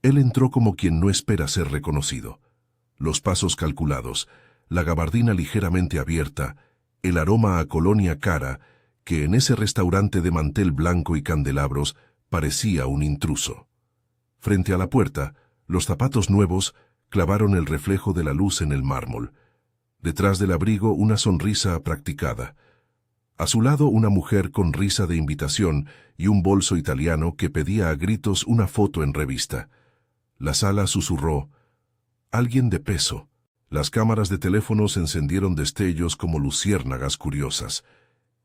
Él entró como quien no espera ser reconocido. Los pasos calculados, la gabardina ligeramente abierta, el aroma a colonia cara, que en ese restaurante de mantel blanco y candelabros parecía un intruso. Frente a la puerta, los zapatos nuevos clavaron el reflejo de la luz en el mármol. Detrás del abrigo una sonrisa practicada. A su lado una mujer con risa de invitación y un bolso italiano que pedía a gritos una foto en revista. La sala susurró: «Alguien de peso». Las cámaras de teléfonos encendieron destellos como luciérnagas curiosas.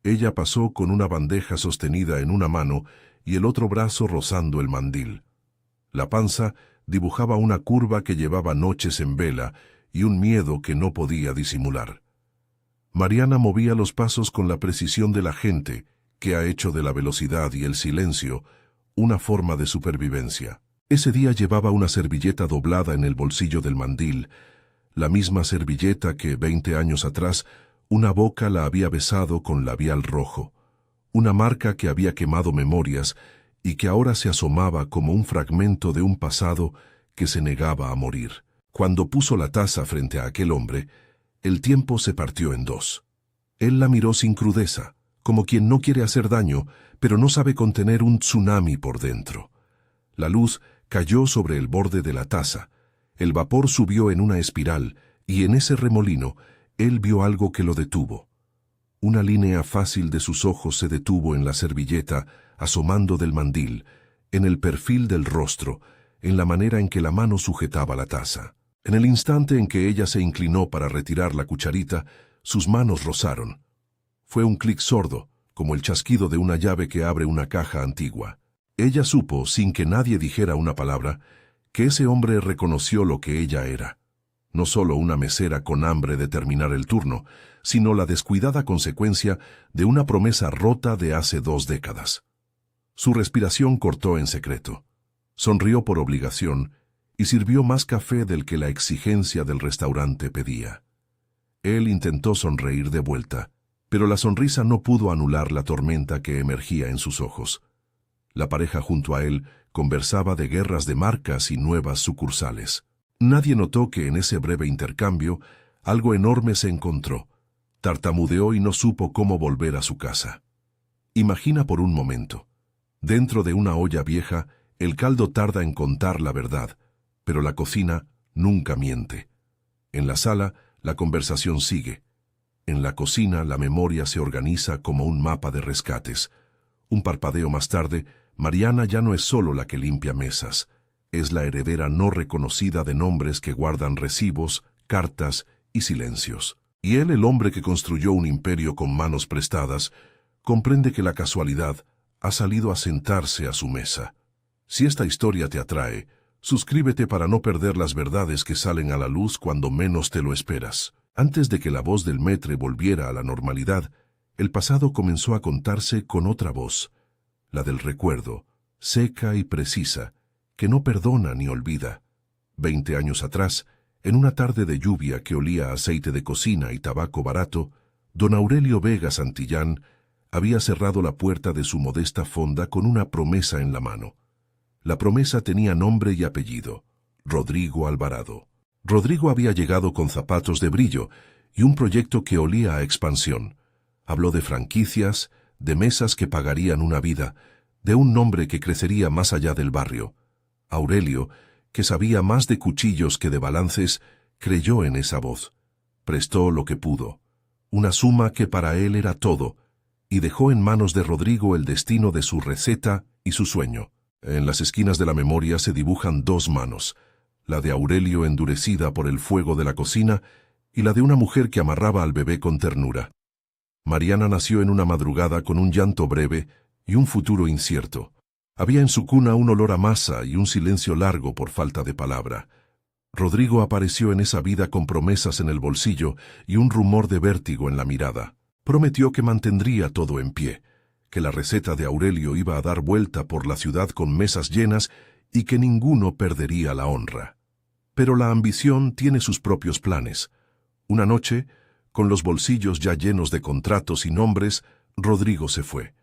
Ella pasó con una bandeja sostenida en una mano y el otro brazo rozando el mandil. La panza dibujaba una curva que llevaba noches en vela y un miedo que no podía disimular. Mariana movía los pasos con la precisión de la gente, que ha hecho de la velocidad y el silencio una forma de supervivencia. Ese día llevaba una servilleta doblada en el bolsillo del mandil, la misma servilleta que 20 años atrás una boca la había besado con labial rojo, una marca que había quemado memorias y que ahora se asomaba como un fragmento de un pasado que se negaba a morir. Cuando puso la taza frente a aquel hombre, el tiempo se partió en dos. Él la miró sin crudeza, como quien no quiere hacer daño, pero no sabe contener un tsunami por dentro. La luz cayó sobre el borde de la taza, el vapor subió en una espiral, y en ese remolino él vio algo que lo detuvo. Una línea fácil de sus ojos se detuvo en la servilleta, asomando del mandil, en el perfil del rostro, en la manera en que la mano sujetaba la taza. En el instante en que ella se inclinó para retirar la cucharita, sus manos rozaron. Fue un clic sordo, como el chasquido de una llave que abre una caja antigua. Ella supo, sin que nadie dijera una palabra, que ese hombre reconoció lo que ella era. No solo una mesera con hambre de terminar el turno, sino la descuidada consecuencia de una promesa rota de hace 2 décadas. Su respiración cortó en secreto. Sonrió por obligación y sirvió más café del que la exigencia del restaurante pedía. Él intentó sonreír de vuelta, pero la sonrisa no pudo anular la tormenta que emergía en sus ojos. La pareja junto a él conversaba de guerras de marcas y nuevas sucursales. Nadie notó que en ese breve intercambio algo enorme se encontró. Tartamudeó y no supo cómo volver a su casa. Imagina por un momento. Dentro de una olla vieja, el caldo tarda en contar la verdad, pero la cocina nunca miente. En la sala, la conversación sigue. En la cocina, la memoria se organiza como un mapa de rescates. Un parpadeo más tarde, Mariana ya no es solo la que limpia mesas. Es la heredera no reconocida de nombres que guardan recibos, cartas y silencios. Y él, el hombre que construyó un imperio con manos prestadas, comprende que la casualidad ha salido a sentarse a su mesa. Si esta historia te atrae, suscríbete para no perder las verdades que salen a la luz cuando menos te lo esperas. Antes de que la voz del maître volviera a la normalidad, el pasado comenzó a contarse con otra voz, la del recuerdo, seca y precisa, que no perdona ni olvida. 20 años atrás, en una tarde de lluvia que olía a aceite de cocina y tabaco barato, don Aurelio Vega Santillán había cerrado la puerta de su modesta fonda con una promesa en la mano. La promesa tenía nombre y apellido: Rodrigo Alvarado. Rodrigo había llegado con zapatos de brillo y un proyecto que olía a expansión. Habló de franquicias, de mesas que pagarían una vida, de un nombre que crecería más allá del barrio. Aurelio, que sabía más de cuchillos que de balances, creyó en esa voz. Prestó lo que pudo, una suma que para él era todo, y dejó en manos de Rodrigo el destino de su receta y su sueño. En las esquinas de la memoria se dibujan 2 manos, la de Aurelio endurecida por el fuego de la cocina y la de una mujer que amarraba al bebé con ternura. Mariana nació en una madrugada con un llanto breve y un futuro incierto. Había en su cuna un olor a masa y un silencio largo por falta de palabra. Rodrigo apareció en esa vida con promesas en el bolsillo y un rumor de vértigo en la mirada. Prometió que mantendría todo en pie, que la receta de Aurelio iba a dar vuelta por la ciudad con mesas llenas y que ninguno perdería la honra. Pero la ambición tiene sus propios planes. Una noche, con los bolsillos ya llenos de contratos y nombres, Rodrigo se fue.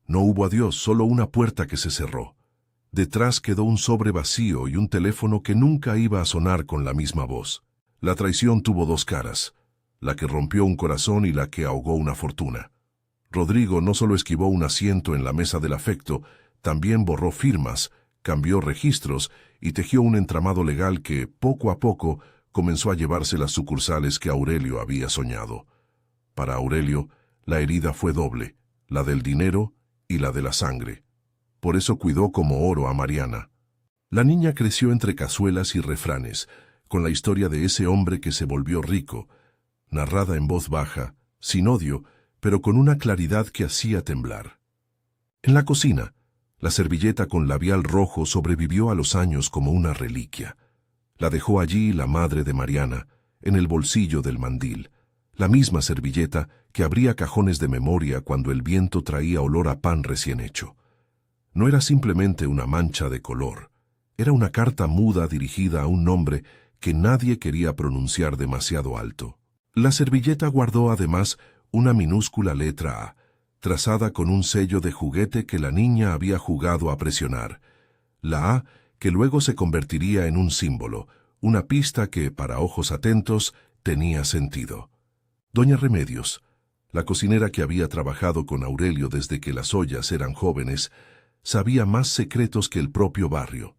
No hubo adiós, solo una puerta que se cerró. Detrás quedó un sobre vacío y un teléfono que nunca iba a sonar con la misma voz. La traición tuvo dos caras, la que rompió un corazón y la que ahogó una fortuna. Rodrigo no solo esquivó un asiento en la mesa del afecto, también borró firmas, cambió registros y tejió un entramado legal que, poco a poco, comenzó a llevarse las sucursales que Aurelio había soñado. Para Aurelio, la herida fue doble, la del dinero y la de la sangre. Por eso cuidó como oro a Mariana. La niña creció entre cazuelas y refranes, con la historia de ese hombre que se volvió rico, narrada en voz baja, sin odio, pero con una claridad que hacía temblar. En la cocina, la servilleta con labial rojo sobrevivió a los años como una reliquia. La dejó allí la madre de Mariana, en el bolsillo del mandil, la misma servilleta que abría cajones de memoria cuando el viento traía olor a pan recién hecho. No era simplemente una mancha de color, era una carta muda dirigida a un nombre que nadie quería pronunciar demasiado alto. La servilleta guardó además una minúscula letra A, trazada con un sello de juguete que la niña había jugado a presionar. La A que luego se convertiría en un símbolo, una pista que, para ojos atentos, tenía sentido. Doña Remedios, la cocinera que había trabajado con Aurelio desde que las ollas eran jóvenes, sabía más secretos que el propio barrio.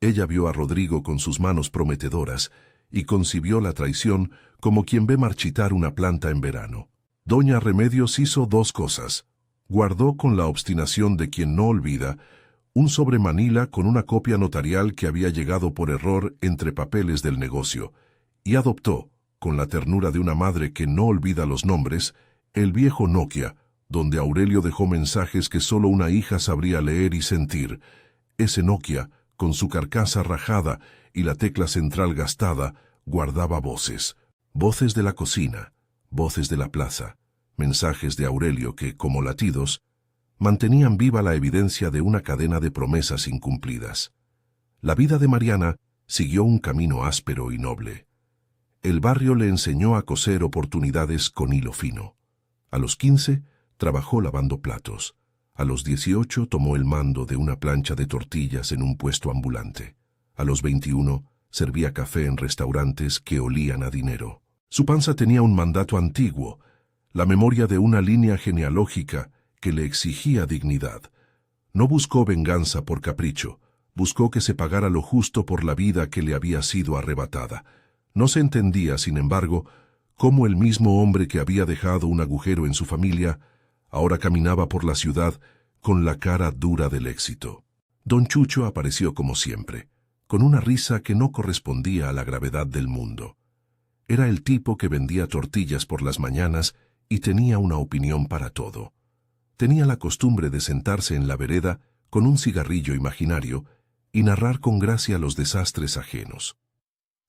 Ella vio a Rodrigo con sus manos prometedoras y concibió la traición como quien ve marchitar una planta en verano. Doña Remedios hizo dos cosas. Guardó con la obstinación de quien no olvida un sobre manila con una copia notarial que había llegado por error entre papeles del negocio, y adoptó, con la ternura de una madre que no olvida los nombres, el viejo Nokia, donde Aurelio dejó mensajes que solo una hija sabría leer y sentir. Ese Nokia, con su carcasa rajada y la tecla central gastada, guardaba voces. Voces de la cocina, voces de la plaza, mensajes de Aurelio que, como latidos, mantenían viva la evidencia de una cadena de promesas incumplidas. La vida de Mariana siguió un camino áspero y noble. El barrio le enseñó a coser oportunidades con hilo fino. A los 15, trabajó lavando platos. A los 18 tomó el mando de una plancha de tortillas en un puesto ambulante. A los 21 servía café en restaurantes que olían a dinero. Su panza tenía un mandato antiguo, la memoria de una línea genealógica que le exigía dignidad. No buscó venganza por capricho, buscó que se pagara lo justo por la vida que le había sido arrebatada. No se entendía, sin embargo, cómo el mismo hombre que había dejado un agujero en su familia ahora caminaba por la ciudad con la cara dura del éxito. Don Chucho apareció como siempre, con una risa que no correspondía a la gravedad del mundo. Era el tipo que vendía tortillas por las mañanas y tenía una opinión para todo. Tenía la costumbre de sentarse en la vereda con un cigarrillo imaginario y narrar con gracia los desastres ajenos.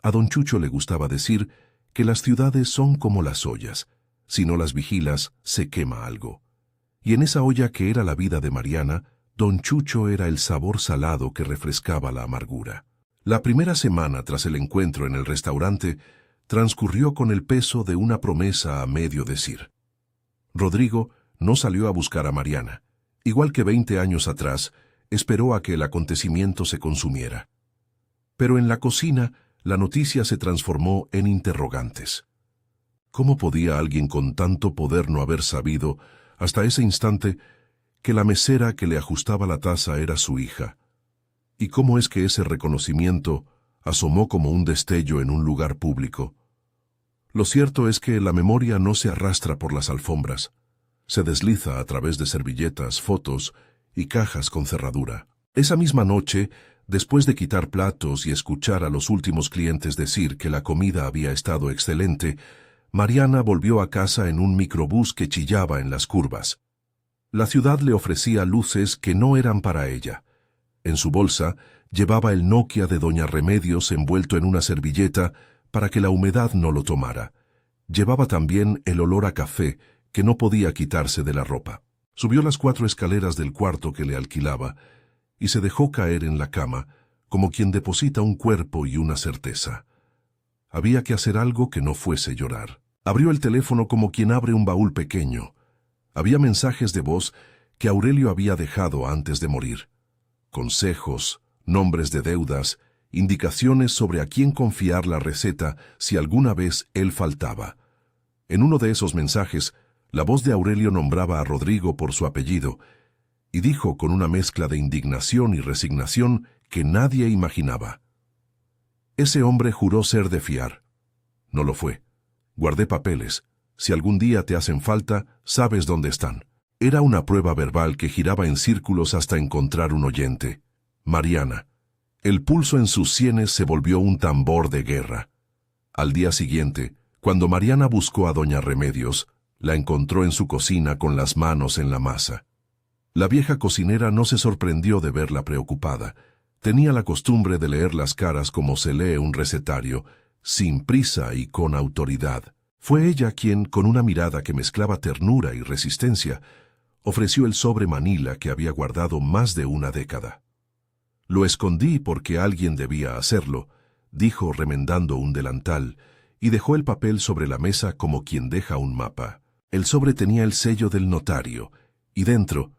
A don Chucho le gustaba decir que las ciudades son como las ollas, si no las vigilas, se quema algo. Y en esa olla que era la vida de Mariana, don Chucho era el sabor salado que refrescaba la amargura. La primera semana tras el encuentro en el restaurante transcurrió con el peso de una promesa a medio decir. Rodrigo no salió a buscar a Mariana. Igual que 20 años atrás, esperó a que el acontecimiento se consumiera. Pero en la cocina, la noticia se transformó en interrogantes. ¿Cómo podía alguien con tanto poder no haber sabido, hasta ese instante, que la mesera que le ajustaba la taza era su hija? ¿Y cómo es que ese reconocimiento asomó como un destello en un lugar público? Lo cierto es que la memoria no se arrastra por las alfombras, se desliza a través de servilletas, fotos y cajas con cerradura. Esa misma noche, después de quitar platos y escuchar a los últimos clientes decir que la comida había estado excelente, Mariana volvió a casa en un microbús que chillaba en las curvas. La ciudad le ofrecía luces que no eran para ella. En su bolsa llevaba el Nokia de doña Remedios envuelto en una servilleta para que la humedad no lo tomara. Llevaba también el olor a café que no podía quitarse de la ropa. Subió las 4 escaleras del cuarto que le alquilaba y se dejó caer en la cama como quien deposita un cuerpo y una certeza. Había que hacer algo que no fuese llorar. Abrió el teléfono como quien abre un baúl pequeño. Había mensajes de voz que Aurelio había dejado antes de morir. consejos, nombres de deudas, indicaciones sobre a quién confiar la receta si alguna vez él faltaba. En uno de esos mensajes, la voz de Aurelio nombraba a Rodrigo por su apellido y dijo con una mezcla de indignación y resignación que nadie imaginaba: «Ese hombre juró ser de fiar». No lo fue. Guardé papeles. Si algún día te hacen falta, sabes dónde están. Era una prueba verbal que giraba en círculos hasta encontrar un oyente. Mariana. El pulso en sus sienes se volvió un tambor de guerra. Al día siguiente, cuando Mariana buscó a doña Remedios, la encontró en su cocina con las manos en la masa. La vieja cocinera no se sorprendió de verla preocupada. Tenía la costumbre de leer las caras como se lee un recetario, sin prisa y con autoridad. Fue ella quien, con una mirada que mezclaba ternura y resistencia, ofreció el sobre Manila que había guardado más de una década. «Lo escondí porque alguien debía hacerlo», dijo remendando un delantal, y dejó el papel sobre la mesa como quien deja un mapa. El sobre tenía el sello del notario, y dentro,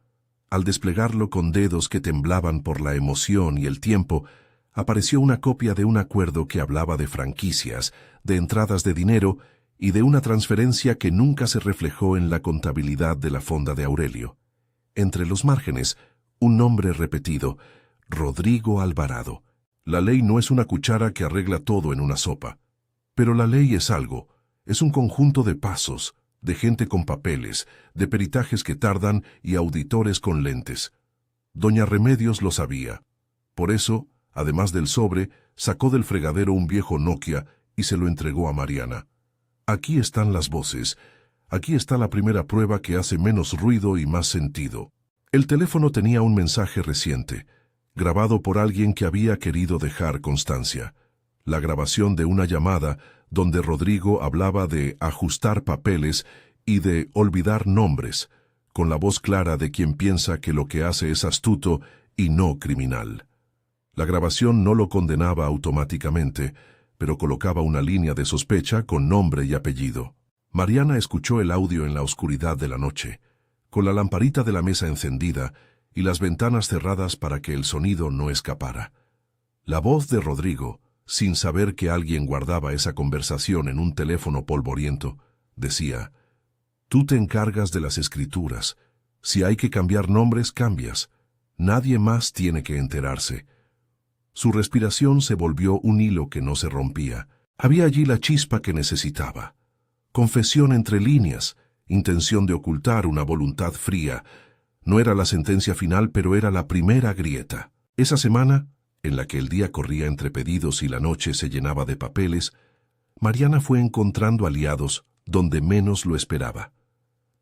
al desplegarlo con dedos que temblaban por la emoción y el tiempo, apareció una copia de un acuerdo que hablaba de franquicias, de entradas de dinero y de una transferencia que nunca se reflejó en la contabilidad de la fonda de Aurelio. Entre los márgenes, un nombre repetido: Rodrigo Alvarado. La ley no es una cuchara que arregla todo en una sopa. Pero la ley es algo, es un conjunto de pasos, de gente con papeles, de peritajes que tardan y auditores con lentes. Doña Remedios lo sabía. Por eso, además del sobre, sacó del fregadero un viejo Nokia y se lo entregó a Mariana. «Aquí están las voces. Aquí está la primera prueba que hace menos ruido y más sentido». El teléfono tenía un mensaje reciente, grabado por alguien que había querido dejar constancia. La grabación de una llamada donde Rodrigo hablaba de ajustar papeles y de olvidar nombres, con la voz clara de quien piensa que lo que hace es astuto y no criminal. La grabación no lo condenaba automáticamente, pero colocaba una línea de sospecha con nombre y apellido. Mariana escuchó el audio en la oscuridad de la noche, con la lamparita de la mesa encendida y las ventanas cerradas para que el sonido no escapara. La voz de Rodrigo, sin saber que alguien guardaba esa conversación en un teléfono polvoriento, decía: «Tú te encargas de las escrituras. Si hay que cambiar nombres, cambias. Nadie más tiene que enterarse». Su respiración se volvió un hilo que no se rompía. Había allí la chispa que necesitaba. Confesión entre líneas, intención de ocultar una voluntad fría. No era la sentencia final, pero era la primera grieta. Esa semana, en la que el día corría entre pedidos y la noche se llenaba de papeles, Mariana fue encontrando aliados donde menos lo esperaba.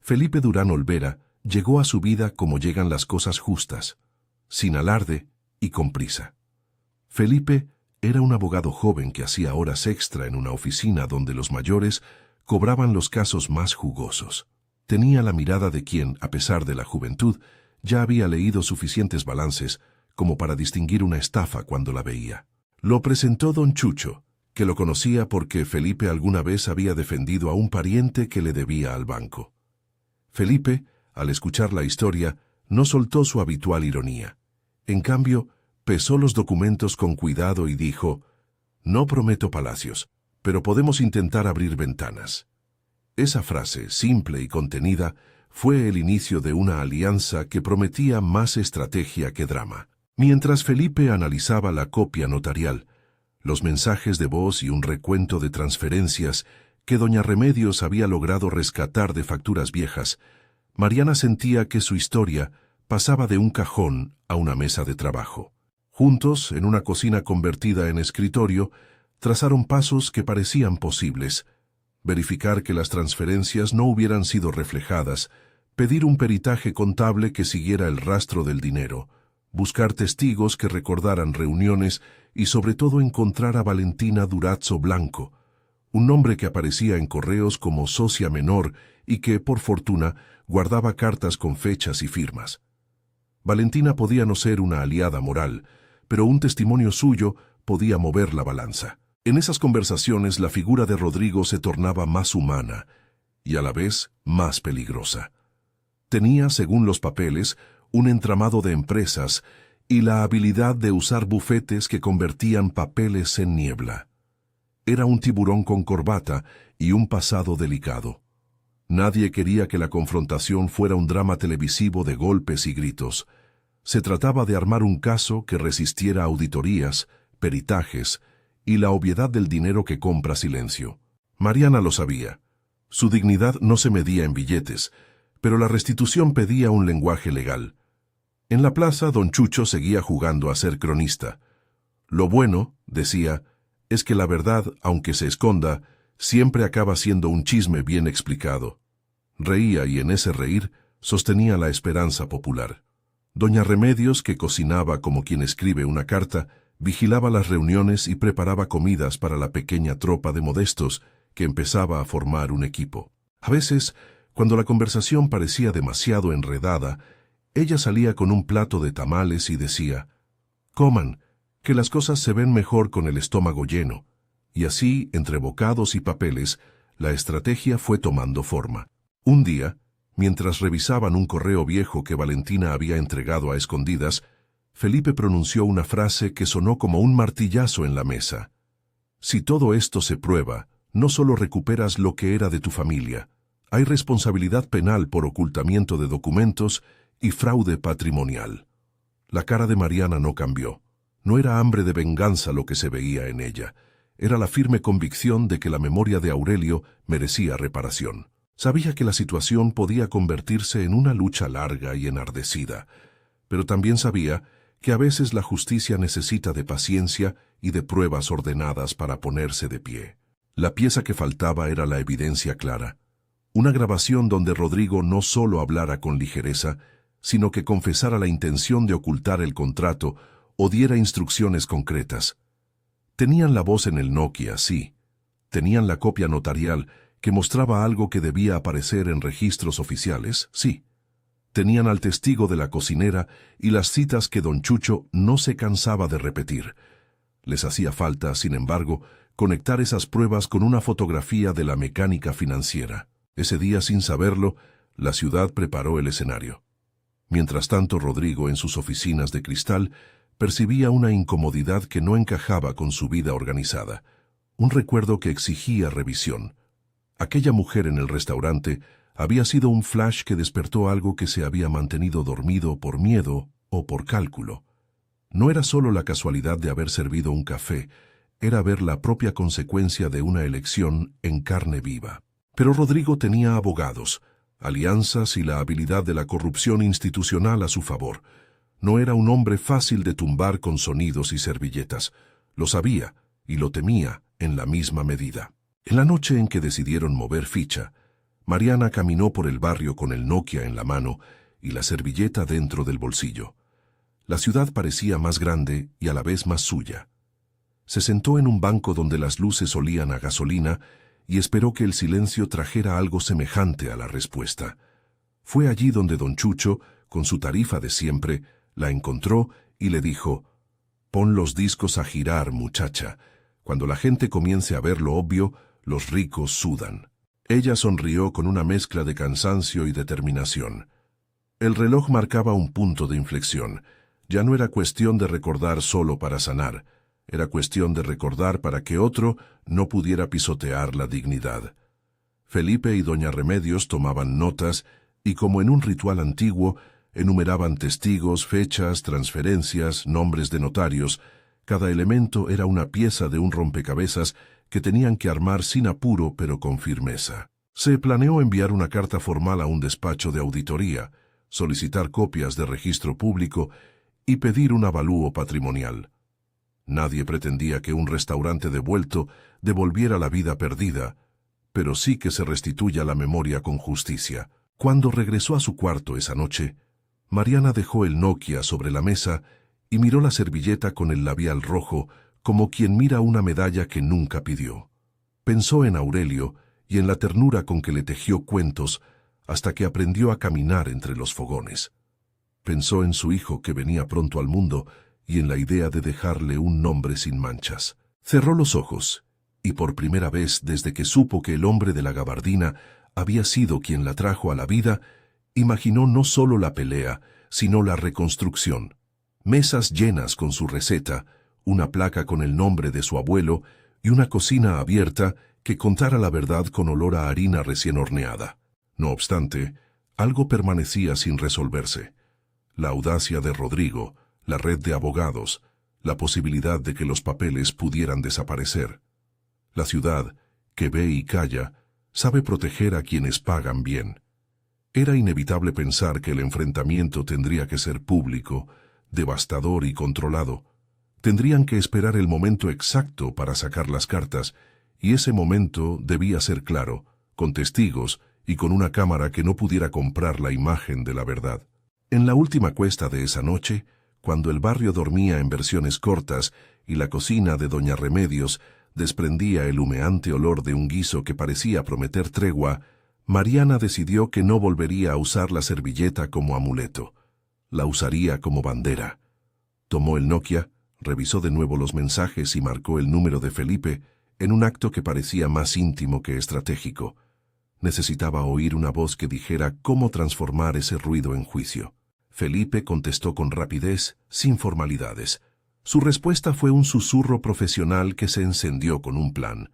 Felipe Durán Olvera llegó a su vida como llegan las cosas justas, sin alarde y con prisa. Felipe era un abogado joven que hacía horas extra en una oficina donde los mayores cobraban los casos más jugosos. Tenía la mirada de quien, a pesar de la juventud, ya había leído suficientes balances como para distinguir una estafa cuando la veía. Lo presentó don Chucho, que lo conocía porque Felipe alguna vez había defendido a un pariente que le debía al banco. Felipe, al escuchar la historia, no soltó su habitual ironía. En cambio, pesó los documentos con cuidado y dijo: «No prometo palacios, pero podemos intentar abrir ventanas». Esa frase, simple y contenida, fue el inicio de una alianza que prometía más estrategia que drama. Mientras Felipe analizaba la copia notarial, los mensajes de voz y un recuento de transferencias que doña Remedios había logrado rescatar de facturas viejas, Mariana sentía que su historia pasaba de un cajón a una mesa de trabajo. Juntos, en una cocina convertida en escritorio, trazaron pasos que parecían posibles: verificar que las transferencias no hubieran sido reflejadas, pedir un peritaje contable que siguiera el rastro del dinero, buscar testigos que recordaran reuniones y sobre todo encontrar a Valentina Durazzo Blanco, un nombre que aparecía en correos como socia menor y que, por fortuna, guardaba cartas con fechas y firmas. Valentina podía no ser una aliada moral, pero un testimonio suyo podía mover la balanza. En esas conversaciones la figura de Rodrigo se tornaba más humana y a la vez más peligrosa. Tenía, según los papeles, un entramado de empresas y la habilidad de usar bufetes que convertían papeles en niebla. Era un tiburón con corbata y un pasado delicado. Nadie quería que la confrontación fuera un drama televisivo de golpes y gritos. Se trataba de armar un caso que resistiera auditorías, peritajes y la obviedad del dinero que compra silencio. Mariana lo sabía. Su dignidad no se medía en billetes, pero la restitución pedía un lenguaje legal. En la plaza, don Chucho seguía jugando a ser cronista. Lo bueno, decía, es que la verdad, aunque se esconda, siempre acaba siendo un chisme bien explicado. Reía y en ese reír sostenía la esperanza popular. Doña Remedios, que cocinaba como quien escribe una carta, vigilaba las reuniones y preparaba comidas para la pequeña tropa de modestos que empezaba a formar un equipo. A veces, cuando la conversación parecía demasiado enredada, ella salía con un plato de tamales y decía: «Coman, que las cosas se ven mejor con el estómago lleno». Y así, entre bocados y papeles, la estrategia fue tomando forma. Un día, mientras revisaban un correo viejo que Valentina había entregado a escondidas, Felipe pronunció una frase que sonó como un martillazo en la mesa. «Si todo esto se prueba, no solo recuperas lo que era de tu familia, hay responsabilidad penal por ocultamiento de documentos y fraude patrimonial». La cara de Mariana no cambió. No era hambre de venganza lo que se veía en ella. Era la firme convicción de que la memoria de Aurelio merecía reparación. Sabía que la situación podía convertirse en una lucha larga y enardecida, pero también sabía que a veces la justicia necesita de paciencia y de pruebas ordenadas para ponerse de pie. La pieza que faltaba era la evidencia clara. Una grabación donde Rodrigo no solo hablara con ligereza, sino que confesara la intención de ocultar el contrato o diera instrucciones concretas. Tenían la voz en el Nokia, sí. Tenían la copia notarial que mostraba algo que debía aparecer en registros oficiales, sí. Tenían al testigo de la cocinera y las citas que don Chucho no se cansaba de repetir. Les hacía falta, sin embargo, conectar esas pruebas con una fotografía de la mecánica financiera. Ese día, sin saberlo, la ciudad preparó el escenario. Mientras tanto, Rodrigo, en sus oficinas de cristal, percibía una incomodidad que no encajaba con su vida organizada, un recuerdo que exigía revisión. Aquella mujer en el restaurante había sido un flash que despertó algo que se había mantenido dormido por miedo o por cálculo. No era solo la casualidad de haber servido un café, era ver la propia consecuencia de una elección en carne viva. Pero Rodrigo tenía abogados, alianzas y la habilidad de la corrupción institucional a su favor. No era un hombre fácil de tumbar con sonidos y servilletas. Lo sabía y lo temía en la misma medida. En la noche en que decidieron mover ficha, Mariana caminó por el barrio con el Nokia en la mano y la servilleta dentro del bolsillo. La ciudad parecía más grande y a la vez más suya. Se sentó en un banco donde las luces olían a gasolina y esperó que el silencio trajera algo semejante a la respuesta. Fue allí donde don Chucho, con su tarifa de siempre, la encontró y le dijo: «Pon los discos a girar, muchacha. Cuando la gente comience a ver lo obvio, los ricos sudan». Ella sonrió con una mezcla de cansancio y determinación. El reloj marcaba un punto de inflexión. Ya no era cuestión de recordar solo para sanar. Era cuestión de recordar para que otro no pudiera pisotear la dignidad. Felipe y doña Remedios tomaban notas y, como en un ritual antiguo, enumeraban testigos, fechas, transferencias, nombres de notarios. Cada elemento era una pieza de un rompecabezas que tenían que armar sin apuro pero con firmeza. Se planeó enviar una carta formal a un despacho de auditoría, solicitar copias de registro público y pedir un avalúo patrimonial. Nadie pretendía que un restaurante devuelto devolviera la vida perdida, pero sí que se restituya la memoria con justicia. Cuando regresó a su cuarto esa noche, Mariana dejó el Nokia sobre la mesa y miró la servilleta con el labial rojo, como quien mira una medalla que nunca pidió. Pensó en Aurelio y en la ternura con que le tejió cuentos hasta que aprendió a caminar entre los fogones. Pensó en su hijo que venía pronto al mundo y en la idea de dejarle un nombre sin manchas. Cerró los ojos y por primera vez desde que supo que el hombre de la gabardina había sido quien la trajo a la vida, imaginó no solo la pelea, sino la reconstrucción. Mesas llenas con su receta, una placa con el nombre de su abuelo y una cocina abierta que contara la verdad con olor a harina recién horneada. No obstante, algo permanecía sin resolverse. La audacia de Rodrigo, la red de abogados, la posibilidad de que los papeles pudieran desaparecer. La ciudad, que ve y calla, sabe proteger a quienes pagan bien. Era inevitable pensar que el enfrentamiento tendría que ser público, devastador y controlado. Tendrían que esperar el momento exacto para sacar las cartas, y ese momento debía ser claro, con testigos y con una cámara que no pudiera comprar la imagen de la verdad. En la última cuesta de esa noche, cuando el barrio dormía en versiones cortas y la cocina de Doña Remedios desprendía el humeante olor de un guiso que parecía prometer tregua, Mariana decidió que no volvería a usar la servilleta como amuleto. La usaría como bandera. Tomó el Nokia, revisó de nuevo los mensajes y marcó el número de Felipe en un acto que parecía más íntimo que estratégico. Necesitaba oír una voz que dijera cómo transformar ese ruido en juicio. Felipe contestó con rapidez, sin formalidades. Su respuesta fue un susurro profesional que se encendió con un plan.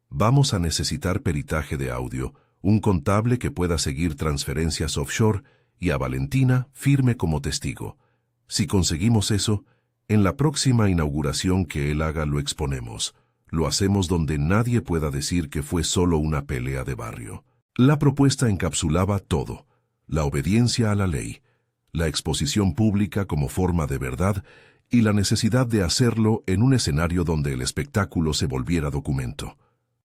Vamos a necesitar peritaje de audio, un contable que pueda seguir transferencias offshore y a Valentina firme como testigo. Si conseguimos eso, en la próxima inauguración que él haga lo exponemos. Lo hacemos donde nadie pueda decir que fue solo una pelea de barrio. La propuesta encapsulaba todo: la obediencia a la ley, la exposición pública como forma de verdad y la necesidad de hacerlo en un escenario donde el espectáculo se volviera documento.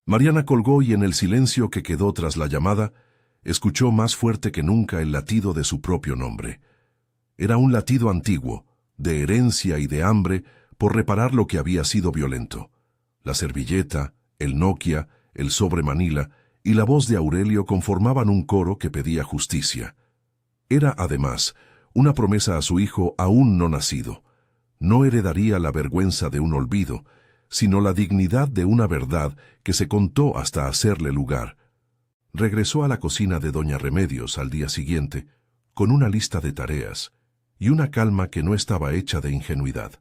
Mariana colgó y en el silencio que quedó tras la llamada, escuchó más fuerte que nunca el latido de su propio nombre. Era un latido antiguo, de herencia y de hambre por reparar lo que había sido violento. La servilleta, el Nokia, el sobre Manila y la voz de Aurelio conformaban un coro que pedía justicia. Era, además, una promesa a su hijo aún no nacido. No heredaría la vergüenza de un olvido, sino la dignidad de una verdad que se contó hasta hacerle lugar. Regresó a la cocina de Doña Remedios al día siguiente, con una lista de tareas y una calma que no estaba hecha de ingenuidad.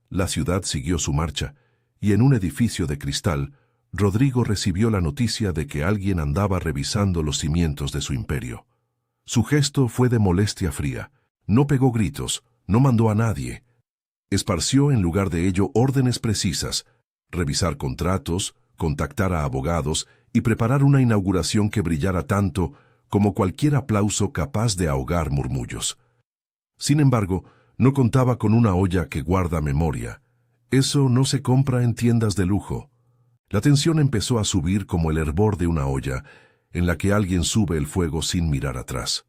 La ciudad siguió su marcha, y en un edificio de cristal, Rodrigo recibió la noticia de que alguien andaba revisando los cimientos de su imperio. Su gesto fue de molestia fría. No pegó gritos, no mandó a nadie. Esparció en lugar de ello órdenes precisas: revisar contratos, contactar a abogados y preparar una inauguración que brillara tanto como cualquier aplauso capaz de ahogar murmullos. Sin embargo, no contaba con una olla que guarda memoria. Eso no se compra en tiendas de lujo. La tensión empezó a subir como el hervor de una olla en la que alguien sube el fuego sin mirar atrás.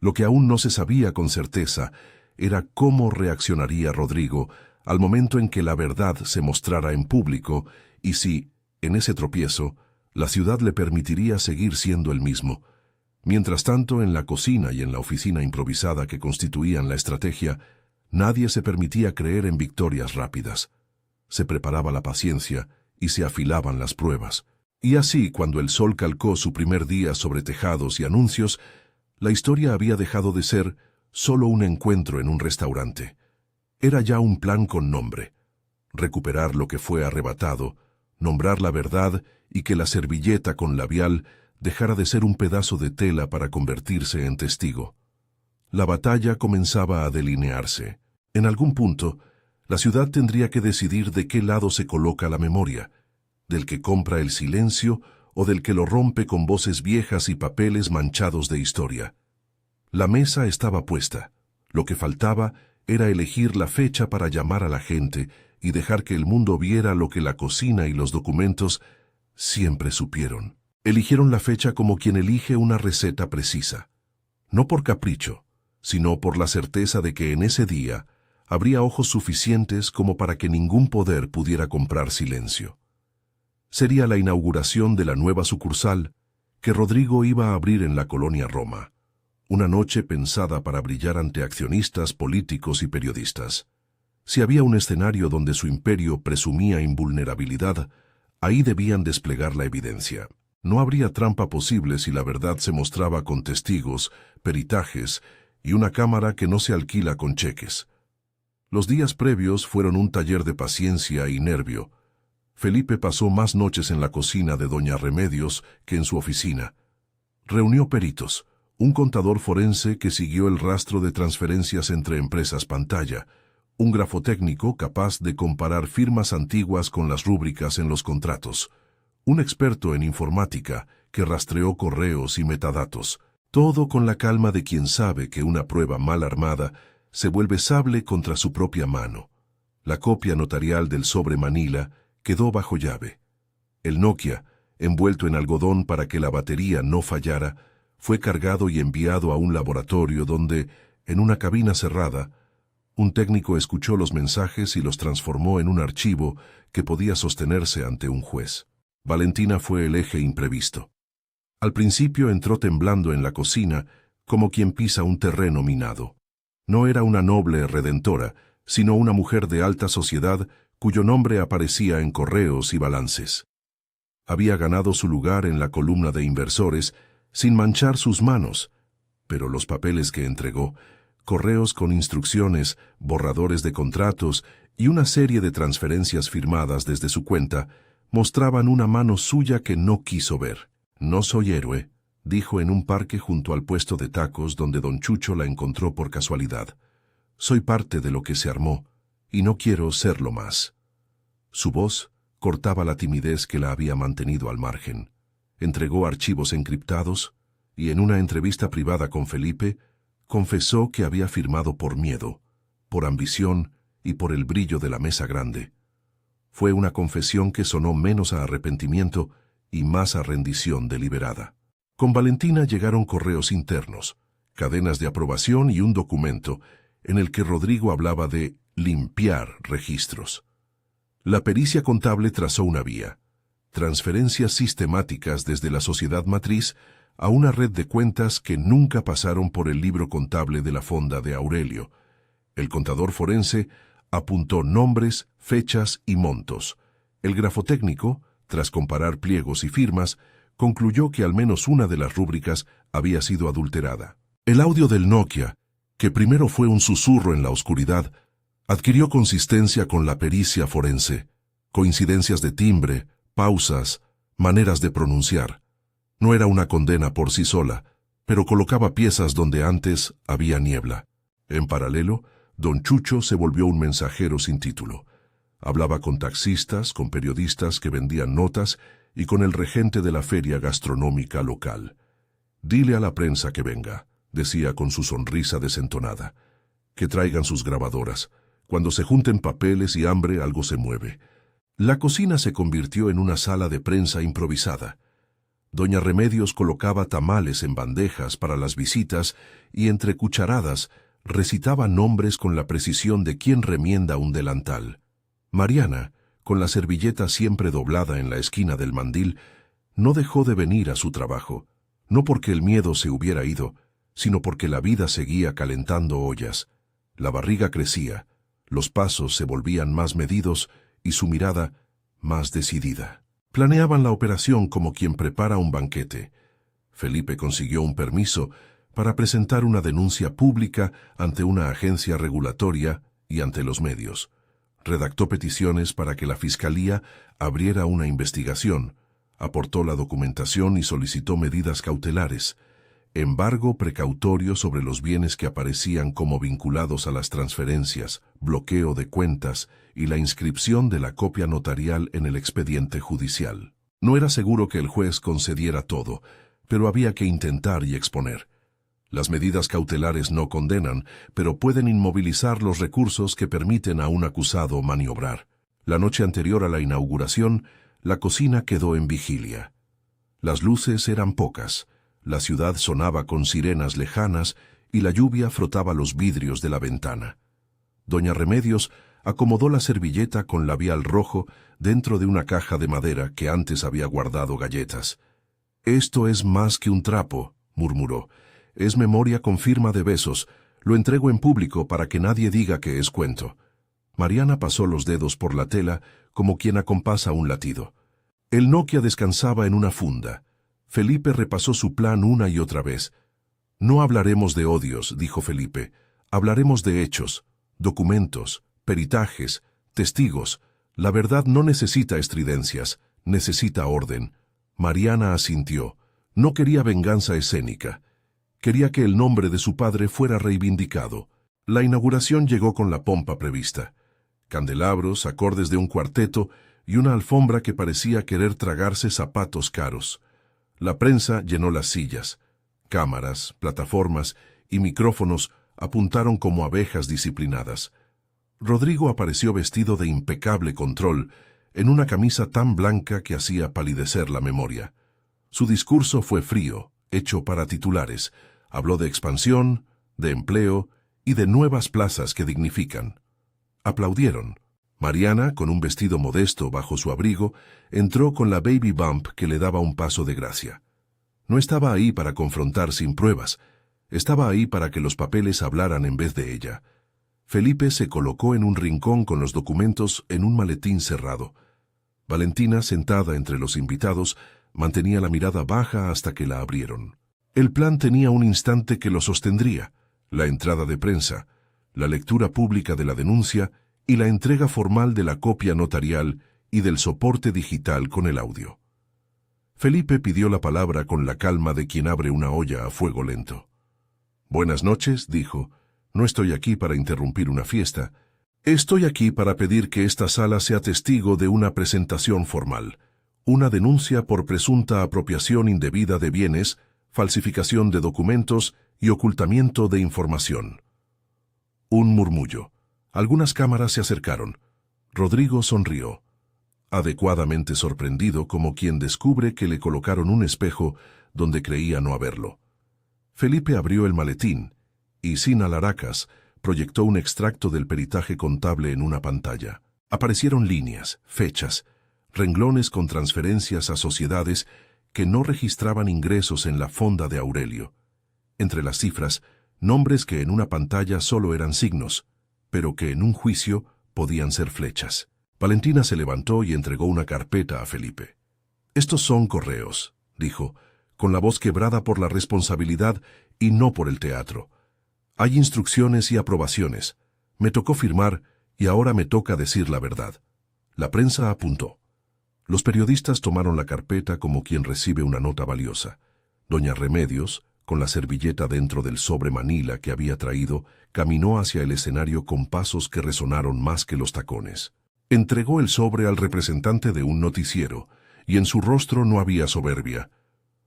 Lo que aún no se sabía con certeza era cómo reaccionaría Rodrigo al momento en que la verdad se mostrara en público y si, en ese tropiezo, la ciudad le permitiría seguir siendo el mismo. Mientras tanto, en la cocina y en la oficina improvisada que constituían la estrategia, nadie se permitía creer en victorias rápidas. Se preparaba la paciencia y se afilaban las pruebas. Y así, cuando el sol calcó su primer día sobre tejados y anuncios, la historia había dejado de ser solo un encuentro en un restaurante. Era ya un plan con nombre: recuperar lo que fue arrebatado, nombrar la verdad y que la servilleta con labial dejara de ser un pedazo de tela para convertirse en testigo. La batalla comenzaba a delinearse. En algún punto, la ciudad tendría que decidir de qué lado se coloca la memoria: del que compra el silencio o del que lo rompe con voces viejas y papeles manchados de historia. La mesa estaba puesta. Lo que faltaba era elegir la fecha para llamar a la gente y dejar que el mundo viera lo que la cocina y los documentos siempre supieron. Eligieron la fecha como quien elige una receta precisa. No por capricho, sino por la certeza de que en ese día habría ojos suficientes como para que ningún poder pudiera comprar silencio. Sería la inauguración de la nueva sucursal que Rodrigo iba a abrir en la colonia Roma. Una noche pensada para brillar ante accionistas, políticos y periodistas. Si había un escenario donde su imperio presumía invulnerabilidad, ahí debían desplegar la evidencia. No habría trampa posible si la verdad se mostraba con testigos, peritajes y una cámara que no se alquila con cheques. Los días previos fueron un taller de paciencia y nervio. Felipe pasó más noches en la cocina de doña Remedios que en su oficina. Reunió peritos, un contador forense que siguió el rastro de transferencias entre empresas pantalla, un grafotécnico capaz de comparar firmas antiguas con las rúbricas en los contratos, un experto en informática que rastreó correos y metadatos, todo con la calma de quien sabe que una prueba mal armada se vuelve sable contra su propia mano. La copia notarial del sobre Manila quedó bajo llave. El Nokia, envuelto en algodón para que la batería no fallara, fue cargado y enviado a un laboratorio donde, en una cabina cerrada, un técnico escuchó los mensajes y los transformó en un archivo que podía sostenerse ante un juez. Valentina fue el eje imprevisto. Al principio entró temblando en la cocina como quien pisa un terreno minado. No era una noble redentora, sino una mujer de alta sociedad cuyo nombre aparecía en correos y balances. Había ganado su lugar en la columna de inversores sin manchar sus manos, pero los papeles que entregó, correos con instrucciones, borradores de contratos y una serie de transferencias firmadas desde su cuenta, mostraban una mano suya que no quiso ver. «No soy héroe», dijo en un parque junto al puesto de tacos donde don Chucho la encontró por casualidad. «Soy parte de lo que se armó, y no quiero serlo más». Su voz cortaba la timidez que la había mantenido al margen. Entregó archivos encriptados y en una entrevista privada con Felipe, confesó que había firmado por miedo, por ambición y por el brillo de la mesa grande. Fue una confesión que sonó menos a arrepentimiento y más a rendición deliberada. Con Valentina llegaron correos internos, cadenas de aprobación y un documento en el que Rodrigo hablaba de limpiar registros. La pericia contable trazó una vía: transferencias sistemáticas desde la sociedad matriz a una red de cuentas que nunca pasaron por el libro contable de la fonda de Aurelio. El contador forense apuntó nombres, fechas y montos. El grafotécnico, tras comparar pliegos y firmas, concluyó que al menos una de las rúbricas había sido adulterada. El audio del Nokia, que primero fue un susurro en la oscuridad, adquirió consistencia con la pericia forense, coincidencias de timbre, pausas, maneras de pronunciar. No era una condena por sí sola, pero colocaba piezas donde antes había niebla. En paralelo, don Chucho se volvió un mensajero sin título. Hablaba con taxistas, con periodistas que vendían notas y con el regente de la feria gastronómica local. «Dile a la prensa que venga», decía con su sonrisa desentonada. «Que traigan sus grabadoras. Cuando se junten papeles y hambre, algo se mueve». La cocina se convirtió en una sala de prensa improvisada. Doña Remedios colocaba tamales en bandejas para las visitas y entre cucharadas recitaba nombres con la precisión de quien remienda un delantal. Mariana, con la servilleta siempre doblada en la esquina del mandil, no dejó de venir a su trabajo, no porque el miedo se hubiera ido, sino porque la vida seguía calentando ollas. La barriga crecía, los pasos se volvían más medidos y su mirada más decidida. Planeaban la operación como quien prepara un banquete. Felipe consiguió un permiso para presentar una denuncia pública ante una agencia regulatoria y ante los medios. Redactó peticiones para que la Fiscalía abriera una investigación, aportó la documentación y solicitó medidas cautelares, embargo precautorio sobre los bienes que aparecían como vinculados a las transferencias, bloqueo de cuentas y la inscripción de la copia notarial en el expediente judicial. No era seguro que el juez concediera todo, pero había que intentar y exponer. Las medidas cautelares no condenan, pero pueden inmovilizar los recursos que permiten a un acusado maniobrar. La noche anterior a la inauguración, la cocina quedó en vigilia. Las luces eran pocas, la ciudad sonaba con sirenas lejanas y la lluvia frotaba los vidrios de la ventana. Doña Remedios acomodó la servilleta con labial rojo dentro de una caja de madera que antes había guardado galletas. «Esto es más que un trapo», murmuró. «Es memoria con firma de besos. Lo entrego en público para que nadie diga que es cuento». Mariana pasó los dedos por la tela como quien acompasa un latido. El Nokia descansaba en una funda. Felipe repasó su plan una y otra vez. «No hablaremos de odios», dijo Felipe. «Hablaremos de hechos. documentos, peritajes, testigos. La verdad no necesita estridencias, necesita orden. Mariana asintió. No quería venganza escénica. Quería que el nombre de su padre fuera reivindicado. La inauguración llegó con la pompa prevista. Candelabros, acordes de un cuarteto y una alfombra que parecía querer tragarse zapatos caros. La prensa llenó las sillas. Cámaras, plataformas y micrófonos apuntaron como abejas disciplinadas. Rodrigo apareció vestido de impecable control, en una camisa tan blanca que hacía palidecer la memoria. Su discurso fue frío, hecho para titulares. Habló de expansión, de empleo y de nuevas plazas que dignifican. Aplaudieron. Mariana, con un vestido modesto bajo su abrigo, entró con la baby bump que le daba un paso de gracia. No estaba ahí para confrontar sin pruebas. Estaba ahí para que los papeles hablaran en vez de ella. Felipe se colocó en un rincón con los documentos en un maletín cerrado. Valentina, sentada entre los invitados, mantenía la mirada baja hasta que la abrieron. El plan tenía un instante que lo sostendría: la entrada de prensa, la lectura pública de la denuncia y la entrega formal de la copia notarial y del soporte digital con el audio. Felipe pidió la palabra con la calma de quien abre una olla a fuego lento. «Buenas noches», dijo. «No estoy aquí para interrumpir una fiesta. Estoy aquí para pedir que esta sala sea testigo de una presentación formal, una denuncia por presunta apropiación indebida de bienes, falsificación de documentos y ocultamiento de información». Un murmullo. Algunas cámaras se acercaron. Rodrigo sonrió, adecuadamente sorprendido, como quien descubre que le colocaron un espejo donde creía no haberlo. Felipe abrió el maletín y, sin alaracas, proyectó un extracto del peritaje contable en una pantalla. Aparecieron líneas, fechas, renglones con transferencias a sociedades que no registraban ingresos en la fonda de Aurelio. Entre las cifras, nombres que en una pantalla solo eran signos, pero que en un juicio podían ser flechas. Valentina se levantó y entregó una carpeta a Felipe. «Estos son correos», dijo, con la voz quebrada por la responsabilidad y no por el teatro. «Hay instrucciones y aprobaciones. Me tocó firmar y ahora me toca decir la verdad». La prensa apuntó. Los periodistas tomaron la carpeta como quien recibe una nota valiosa. Doña Remedios, con la servilleta dentro del sobre manila que había traído, caminó hacia el escenario con pasos que resonaron más que los tacones. Entregó el sobre al representante de un noticiero, y en su rostro no había soberbia,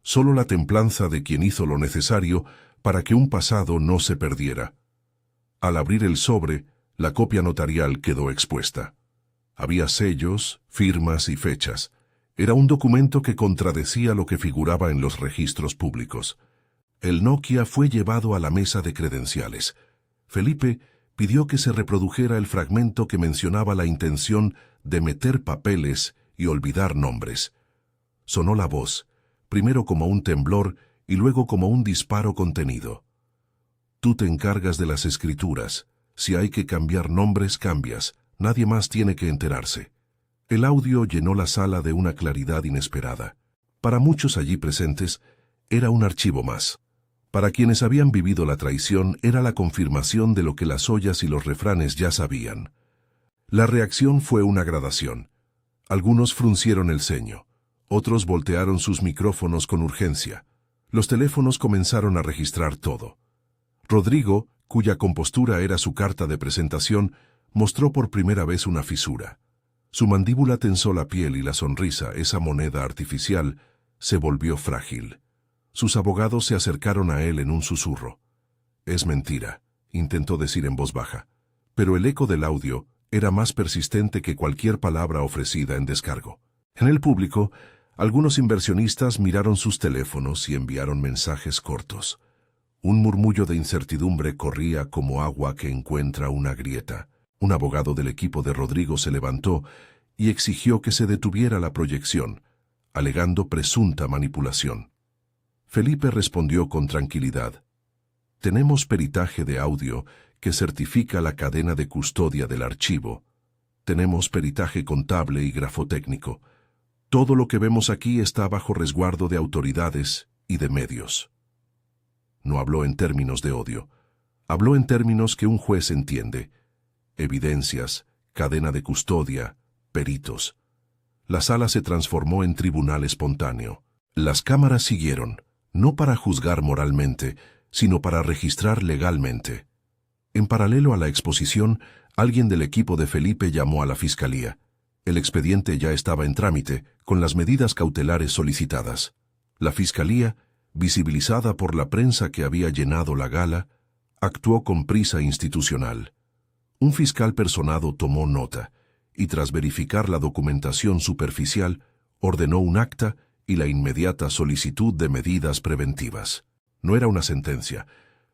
solo la templanza de quien hizo lo necesario para que un pasado no se perdiera. Al abrir el sobre, la copia notarial quedó expuesta. Había sellos, firmas y fechas. Era un documento que contradecía lo que figuraba en los registros públicos. El Nokia fue llevado a la mesa de credenciales. Felipe pidió que se reprodujera el fragmento que mencionaba la intención de meter papeles y olvidar nombres. Sonó la voz, primero como un temblor y luego como un disparo contenido. «Tú te encargas de las escrituras. Si hay que cambiar nombres, cambias. Nadie más tiene que enterarse». El audio llenó la sala de una claridad inesperada. Para muchos allí presentes, era un archivo más. Para quienes habían vivido la traición, era la confirmación de lo que las ollas y los refranes ya sabían. La reacción fue una gradación. Algunos fruncieron el ceño. Otros voltearon sus micrófonos con urgencia. Los teléfonos comenzaron a registrar todo. Rodrigo, cuya compostura era su carta de presentación, mostró por primera vez una fisura. Su mandíbula tensó la piel y la sonrisa, esa moneda artificial, se volvió frágil. Sus abogados se acercaron a él en un susurro. «Es mentira», intentó decir en voz baja, pero el eco del audio era más persistente que cualquier palabra ofrecida en descargo. En el público, algunos inversionistas miraron sus teléfonos y enviaron mensajes cortos. Un murmullo de incertidumbre corría como agua que encuentra una grieta. Un abogado del equipo de Rodrigo se levantó y exigió que se detuviera la proyección, alegando presunta manipulación. Felipe respondió con tranquilidad. «Tenemos peritaje de audio que certifica la cadena de custodia del archivo. Tenemos peritaje contable y grafotécnico. Todo lo que vemos aquí está bajo resguardo de autoridades y de medios». No habló en términos de odio. Habló en términos que un juez entiende. evidencias, cadena de custodia, peritos. La sala se transformó en tribunal espontáneo. Las cámaras siguieron, no para juzgar moralmente, sino para registrar legalmente. En paralelo a la exposición, alguien del equipo de Felipe llamó a la fiscalía. El expediente ya estaba en trámite, con las medidas cautelares solicitadas. La fiscalía, visibilizada por la prensa que había llenado la gala, actuó con prisa institucional. Un fiscal personado tomó nota, y tras verificar la documentación superficial, ordenó un acta y la inmediata solicitud de medidas preventivas. No era una sentencia,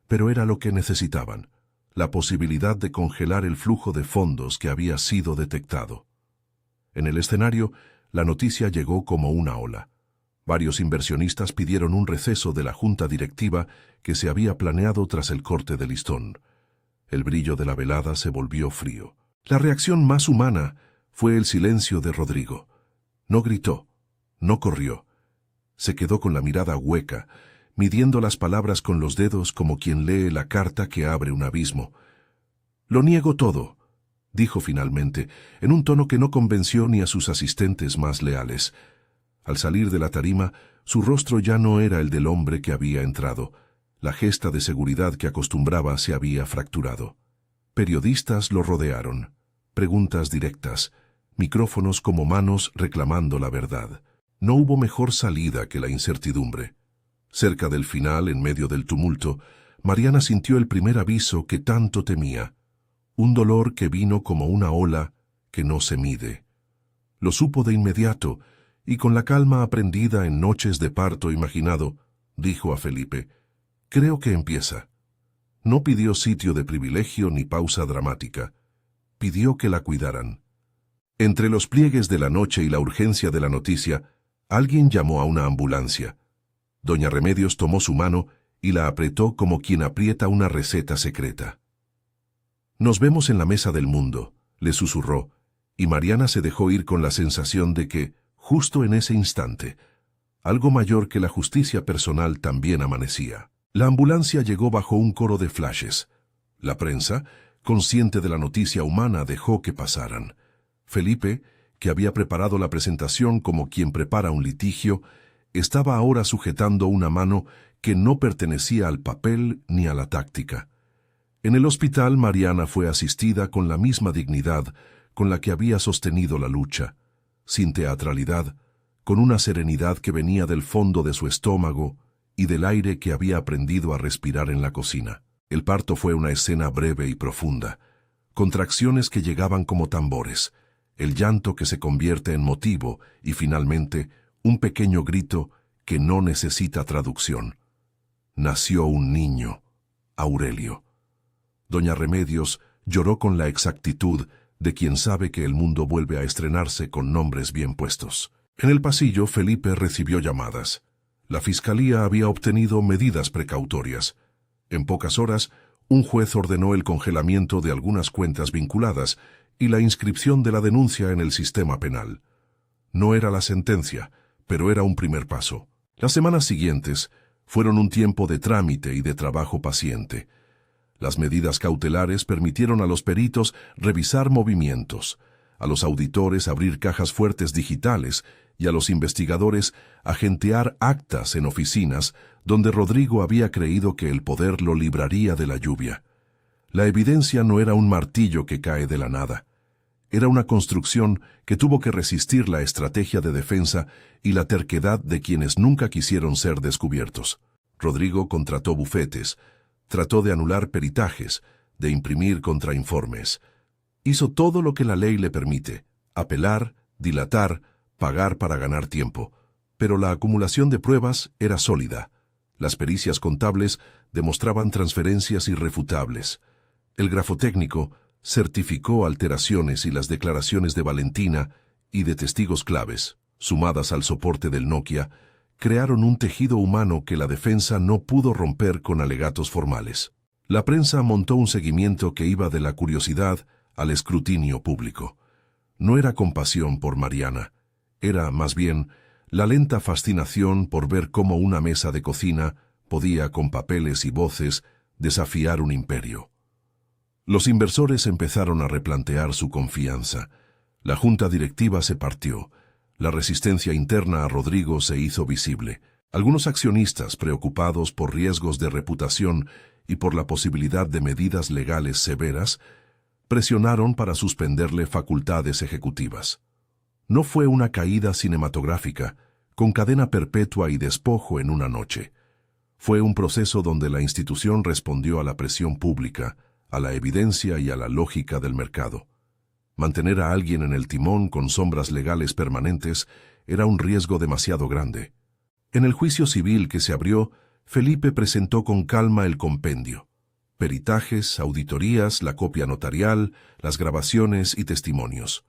pero era lo que necesitaban, la posibilidad de congelar el flujo de fondos que había sido detectado. En el escenario, la noticia llegó como una ola. Varios inversionistas pidieron un receso de la junta directiva que se había planeado tras el corte de listón. El brillo de la velada se volvió frío. La reacción más humana fue el silencio de Rodrigo. No gritó, no corrió. Se quedó con la mirada hueca, midiendo las palabras con los dedos como quien lee la carta que abre un abismo. «Lo niego todo», dijo finalmente, en un tono que no convenció ni a sus asistentes más leales. Al salir de la tarima, su rostro ya no era el del hombre que había entrado. La gesta de seguridad que acostumbraba se había fracturado. Periodistas lo rodearon. Preguntas directas, micrófonos como manos reclamando la verdad. No hubo mejor salida que la incertidumbre. Cerca del final, en medio del tumulto, Mariana sintió el primer aviso que tanto temía. Un dolor que vino como una ola que no se mide. Lo supo de inmediato, y con la calma aprendida en noches de parto imaginado, dijo a Felipe: «Creo que empieza». No pidió sitio de privilegio ni pausa dramática. Pidió que la cuidaran. Entre los pliegues de la noche y la urgencia de la noticia, alguien llamó a una ambulancia. Doña Remedios tomó su mano y la apretó como quien aprieta una receta secreta. «Nos vemos en la mesa del mundo», le susurró, y Mariana se dejó ir con la sensación de que, justo en ese instante, algo mayor que la justicia personal también amanecía. La ambulancia llegó bajo un coro de flashes. La prensa, consciente de la noticia humana, dejó que pasaran. Felipe, que había preparado la presentación como quien prepara un litigio, estaba ahora sujetando una mano que no pertenecía al papel ni a la táctica. En el hospital, Mariana fue asistida con la misma dignidad con la que había sostenido la lucha, sin teatralidad, con una serenidad que venía del fondo de su estómago y del aire que había aprendido a respirar en la cocina. El parto fue una escena breve y profunda, contracciones que llegaban como tambores, el llanto que se convierte en motivo y, finalmente, un pequeño grito que no necesita traducción. Nació un niño, Aurelio. Doña Remedios lloró con la exactitud de quien sabe que el mundo vuelve a estrenarse con nombres bien puestos. En el pasillo, Felipe recibió llamadas. La fiscalía había obtenido medidas precautorias. En pocas horas, un juez ordenó el congelamiento de algunas cuentas vinculadas y la inscripción de la denuncia en el sistema penal. No era la sentencia, pero era un primer paso. Las semanas siguientes fueron un tiempo de trámite y de trabajo paciente. Las medidas cautelares permitieron a los peritos revisar movimientos, a los auditores abrir cajas fuertes digitales y a los investigadores agentear actas en oficinas donde Rodrigo había creído que el poder lo libraría de la lluvia. La evidencia no era un martillo que cae de la nada. Era una construcción que tuvo que resistir la estrategia de defensa y la terquedad de quienes nunca quisieron ser descubiertos. Rodrigo contrató bufetes, trató de anular peritajes, de imprimir contrainformes. Hizo todo lo que la ley le permite: apelar, dilatar, pagar para ganar tiempo. Pero la acumulación de pruebas era sólida. Las pericias contables demostraban transferencias irrefutables. El grafotécnico certificó alteraciones y las declaraciones de Valentina y de testigos claves, sumadas al soporte del Nokia, crearon un tejido humano que la defensa no pudo romper con alegatos formales. La prensa montó un seguimiento que iba de la curiosidad al escrutinio público. No era compasión por Mariana, era, más bien, la lenta fascinación por ver cómo una mesa de cocina podía, con papeles y voces, desafiar un imperio. Los inversores empezaron a replantear su confianza. La junta directiva se partió. La resistencia interna a Rodrigo se hizo visible. Algunos accionistas, preocupados por riesgos de reputación y por la posibilidad de medidas legales severas, presionaron para suspenderle facultades ejecutivas. No fue una caída cinematográfica, con cadena perpetua y despojo en una noche. Fue un proceso donde la institución respondió a la presión pública, a la evidencia y a la lógica del mercado. Mantener a alguien en el timón con sombras legales permanentes era un riesgo demasiado grande. En el juicio civil que se abrió, Felipe presentó con calma el compendio. Peritajes, auditorías, la copia notarial, las grabaciones y testimonios.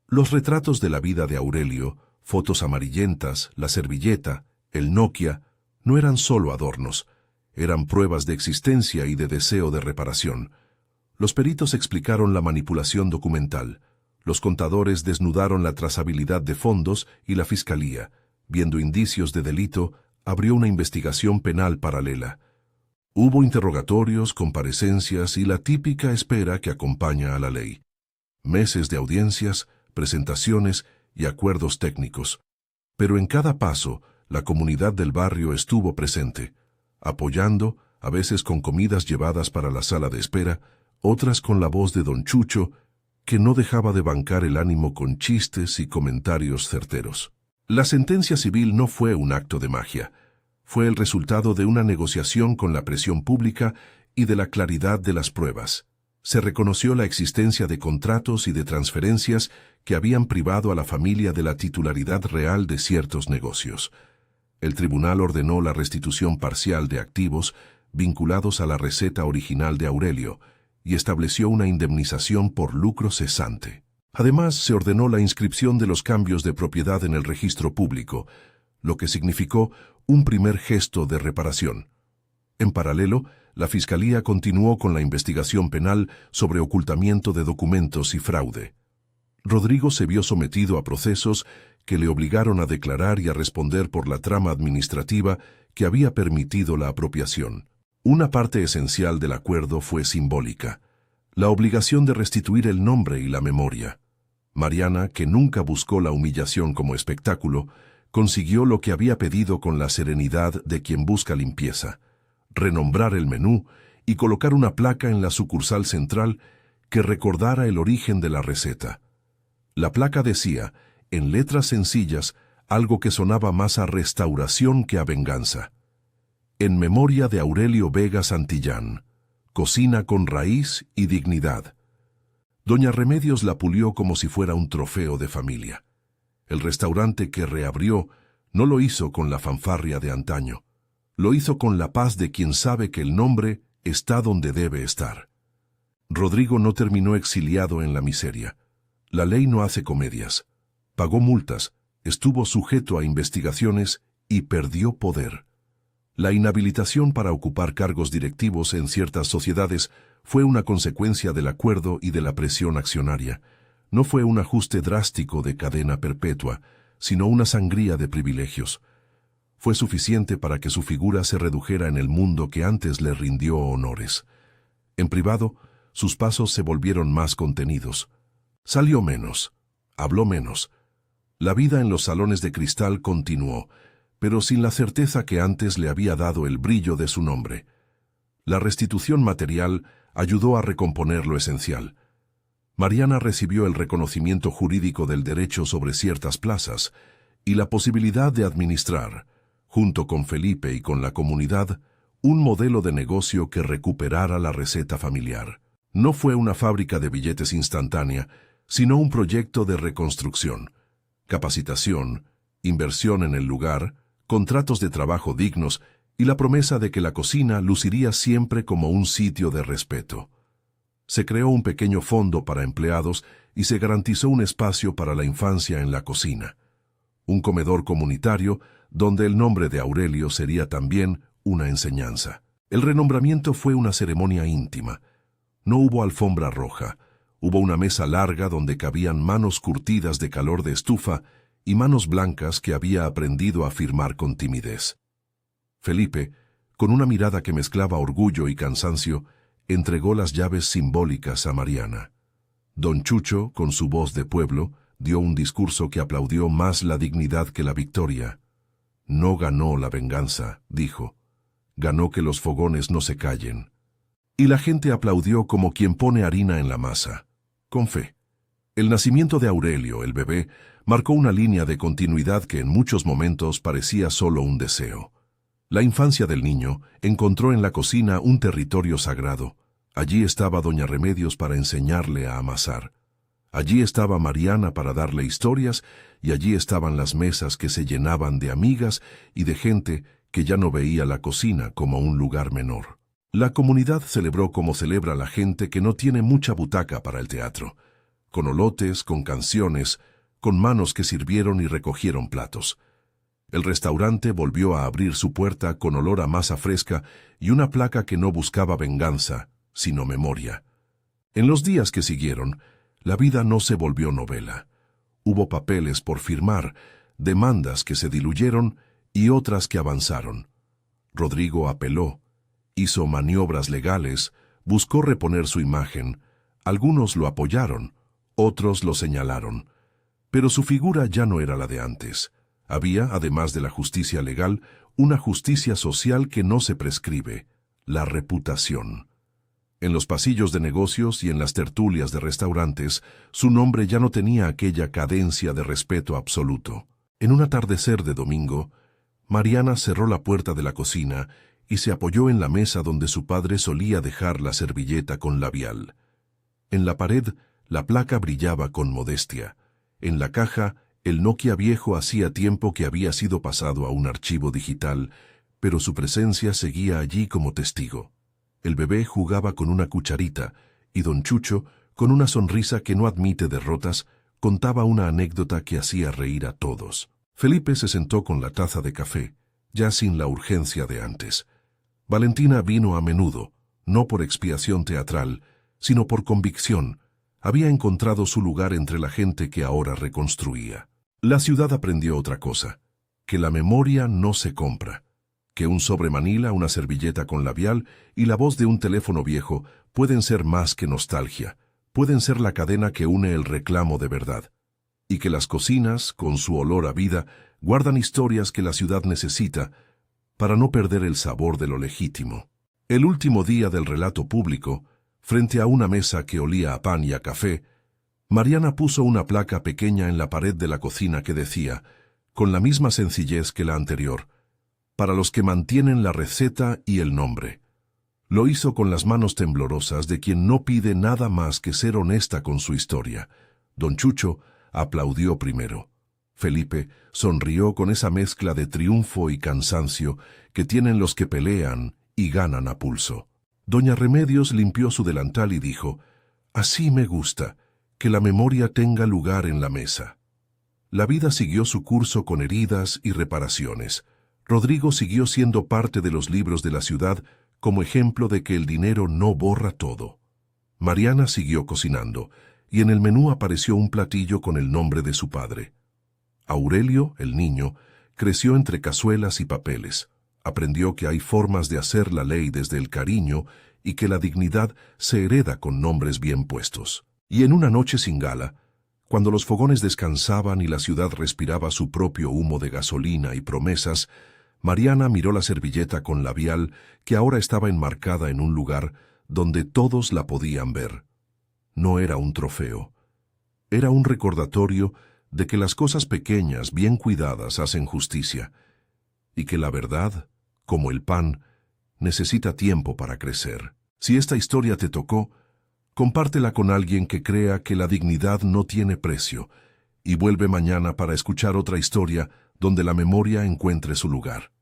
Los retratos de la vida de Aurelio, fotos amarillentas, la servilleta, el Nokia, no eran solo adornos, eran pruebas de existencia y de deseo de reparación. Los peritos explicaron la manipulación documental, los contadores desnudaron la trazabilidad de fondos y la fiscalía, viendo indicios de delito, abrió una investigación penal paralela. Hubo interrogatorios, comparecencias y la típica espera que acompaña a la ley. Meses de audiencias, presentaciones y acuerdos técnicos. Pero en cada paso, la comunidad del barrio estuvo presente, apoyando, a veces con comidas llevadas para la sala de espera, otras con la voz de don Chucho, que no dejaba de bancar el ánimo con chistes y comentarios certeros. La sentencia civil no fue un acto de magia, fue el resultado de una negociación con la presión pública y de la claridad de las pruebas. Se reconoció la existencia de contratos y de transferencias que habían privado a la familia de la titularidad real de ciertos negocios. El tribunal ordenó la restitución parcial de activos vinculados a la receta original de Aurelio y estableció una indemnización por lucro cesante. Además, se ordenó la inscripción de los cambios de propiedad en el registro público, lo que significó un primer gesto de reparación. En paralelo, la Fiscalía continuó con la investigación penal sobre ocultamiento de documentos y fraude. Rodrigo se vio sometido a procesos que le obligaron a declarar y a responder por la trama administrativa que había permitido la apropiación. Una parte esencial del acuerdo fue simbólica, la obligación de restituir el nombre y la memoria. Mariana, que nunca buscó la humillación como espectáculo, consiguió lo que había pedido con la serenidad de quien busca limpieza: renombrar el menú y colocar una placa en la sucursal central que recordara el origen de la receta. La placa decía, en letras sencillas, algo que sonaba más a restauración que a venganza: en memoria de Aurelio Vega Santillán, cocina con raíz y dignidad. Doña Remedios la pulió como si fuera un trofeo de familia. El restaurante que reabrió no lo hizo con la fanfarria de antaño. Lo hizo con la paz de quien sabe que el nombre está donde debe estar. Rodrigo no terminó exiliado en la miseria. La ley no hace comedias. Pagó multas, estuvo sujeto a investigaciones y perdió poder. La inhabilitación para ocupar cargos directivos en ciertas sociedades fue una consecuencia del acuerdo y de la presión accionaria. No fue un ajuste drástico de cadena perpetua, sino una sangría de privilegios. Fue suficiente para que su figura se redujera en el mundo que antes le rindió honores. En privado, sus pasos se volvieron más contenidos. Salió menos, habló menos. La vida en los salones de cristal continuó, pero sin la certeza que antes le había dado el brillo de su nombre. La restitución material ayudó a recomponer lo esencial. Mariana recibió el reconocimiento jurídico del derecho sobre ciertas plazas y la posibilidad de administrar, junto con Felipe y con la comunidad, un modelo de negocio que recuperara la receta familiar. No fue una fábrica de billetes instantánea, sino un proyecto de reconstrucción, capacitación, inversión en el lugar, contratos de trabajo dignos y la promesa de que la cocina luciría siempre como un sitio de respeto. Se creó un pequeño fondo para empleados y se garantizó un espacio para la infancia en la cocina. Un comedor comunitario donde el nombre de Aurelio sería también una enseñanza. El renombramiento fue una ceremonia íntima. No hubo alfombra roja. Hubo una mesa larga donde cabían manos curtidas de calor de estufa y manos blancas que había aprendido a firmar con timidez. Felipe, con una mirada que mezclaba orgullo y cansancio, entregó las llaves simbólicas a Mariana. Don Chucho, con su voz de pueblo, dio un discurso que aplaudió más la dignidad que la victoria. No ganó la venganza, dijo. Ganó que los fogones no se callen. Y la gente aplaudió como quien pone harina en la masa, con fe. El nacimiento de Aurelio, el bebé, marcó una línea de continuidad que en muchos momentos parecía solo un deseo. La infancia del niño encontró en la cocina un territorio sagrado. Allí estaba doña Remedios para enseñarle a amasar. Allí estaba Mariana para darle historias, y allí estaban las mesas que se llenaban de amigas y de gente que ya no veía la cocina como un lugar menor. La comunidad celebró como celebra la gente que no tiene mucha butaca para el teatro, con olotes, con canciones, con manos que sirvieron y recogieron platos. El restaurante volvió a abrir su puerta con olor a masa fresca y una placa que no buscaba venganza, sino memoria. En los días que siguieron, la vida no se volvió novela. Hubo papeles por firmar, demandas que se diluyeron y otras que avanzaron. Rodrigo apeló, hizo maniobras legales, buscó reponer su imagen. Algunos lo apoyaron, otros lo señalaron. Pero su figura ya no era la de antes. Había, además de la justicia legal, una justicia social que no se prescribe, la reputación. En los pasillos de negocios y en las tertulias de restaurantes, su nombre ya no tenía aquella cadencia de respeto absoluto. En un atardecer de domingo, Mariana cerró la puerta de la cocina y se apoyó en la mesa donde su padre solía dejar la servilleta con labial. En la pared, la placa brillaba con modestia. En la caja, el Nokia viejo hacía tiempo que había sido pasado a un archivo digital, pero su presencia seguía allí como testigo. El bebé jugaba con una cucharita y don Chucho, con una sonrisa que no admite derrotas, contaba una anécdota que hacía reír a todos. Felipe se sentó con la taza de café, ya sin la urgencia de antes. Valentina vino a menudo, no por expiación teatral, sino por convicción. Había encontrado su lugar entre la gente que ahora reconstruía. La ciudad aprendió otra cosa, que la memoria no se compra, que un sobre Manila, una servilleta con labial y la voz de un teléfono viejo pueden ser más que nostalgia, pueden ser la cadena que une el reclamo de verdad, y que las cocinas, con su olor a vida, guardan historias que la ciudad necesita para no perder el sabor de lo legítimo. El último día del relato público, frente a una mesa que olía a pan y a café, Mariana puso una placa pequeña en la pared de la cocina que decía, con la misma sencillez que la anterior, para los que mantienen la receta y el nombre. Lo hizo con las manos temblorosas de quien no pide nada más que ser honesta con su historia. Don Chucho aplaudió primero. Felipe sonrió con esa mezcla de triunfo y cansancio que tienen los que pelean y ganan a pulso. Doña Remedios limpió su delantal y dijo, «Así me gusta, que la memoria tenga lugar en la mesa». La vida siguió su curso con heridas y reparaciones. Rodrigo siguió siendo parte de los libros de la ciudad como ejemplo de que el dinero no borra todo. Mariana siguió cocinando, y en el menú apareció un platillo con el nombre de su padre. Aurelio, el niño, creció entre cazuelas y papeles. Aprendió que hay formas de hacer la ley desde el cariño y que la dignidad se hereda con nombres bien puestos. Y en una noche sin gala, cuando los fogones descansaban y la ciudad respiraba su propio humo de gasolina y promesas, Mariana miró la servilleta con labial que ahora estaba enmarcada en un lugar donde todos la podían ver. No era un trofeo. Era un recordatorio de que las cosas pequeñas, bien cuidadas, hacen justicia, y que la verdad, como el pan, necesita tiempo para crecer. Si esta historia te tocó, compártela con alguien que crea que la dignidad no tiene precio, y vuelve mañana para escuchar otra historia donde la memoria encuentre su lugar.